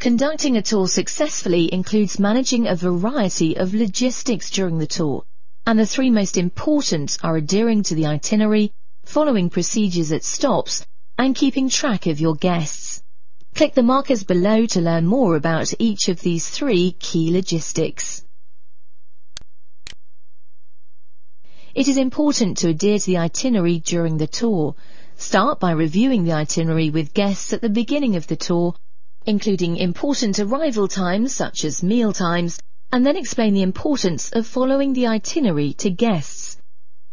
Conducting a tour successfully includes managing a variety of logistics during the tour, and the three most important are adhering to the itinerary, following procedures at stops, and keeping track of your guests. Click the markers below to learn more about each of these three key logistics. It is important to adhere to the itinerary during the tour. Start by reviewing the itinerary with guests at the beginning of the tour, including important arrival times such as meal times, and then explain the importance of following the itinerary to guests.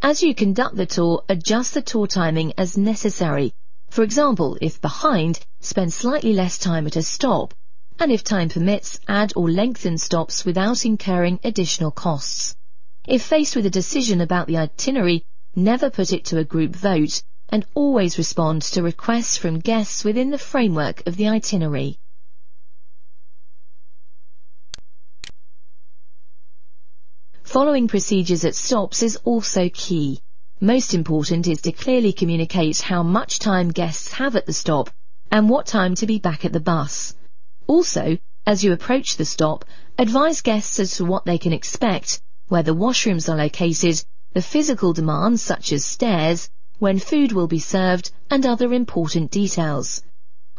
As you conduct the tour, adjust the tour timing as necessary. For example, if behind, spend slightly less time at a stop, and if time permits, add or lengthen stops without incurring additional costs. If faced with a decision about the itinerary, never put it to a group vote, and always respond to requests from guests within the framework of the itinerary. Following procedures at stops is also key. Most important is to clearly communicate how much time guests have at the stop and what time to be back at the bus. Also, as you approach the stop, advise guests as to what they can expect, where the washrooms are located, the physical demands such as stairs, when food will be served, and other important details.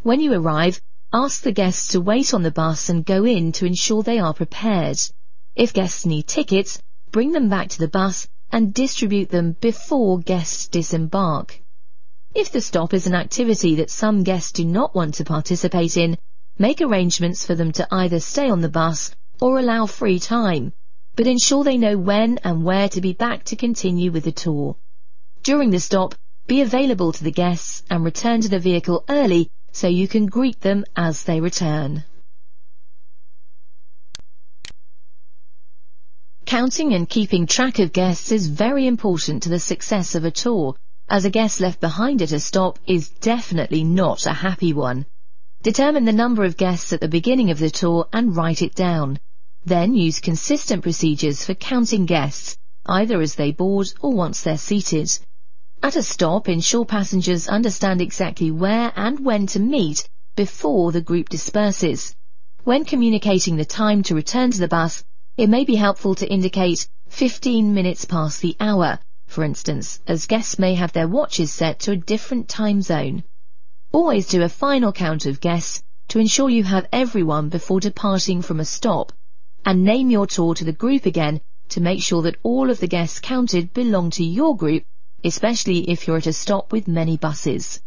When you arrive, ask the guests to wait on the bus and go in to ensure they are prepared. If guests need tickets, bring them back to the bus and distribute them before guests disembark. If the stop is an activity that some guests do not want to participate in, make arrangements for them to either stay on the bus or allow free time, but ensure they know when and where to be back to continue with the tour. During the stop, be available to the guests and return to the vehicle early so you can greet them as they return. Counting and keeping track of guests is very important to the success of a tour, as a guest left behind at a stop is definitely not a happy one. Determine the number of guests at the beginning of the tour and write it down. Then use consistent procedures for counting guests, either as they board or once they're seated. At a stop, ensure passengers understand exactly where and when to meet before the group disperses. When communicating the time to return to the bus, it may be helpful to indicate 15 minutes past the hour, for instance, as guests may have their watches set to a different time zone. Always do a final count of guests to ensure you have everyone before departing from a stop, and name your tour to the group again to make sure that all of the guests counted belong to your group, especially if you're at a stop with many buses.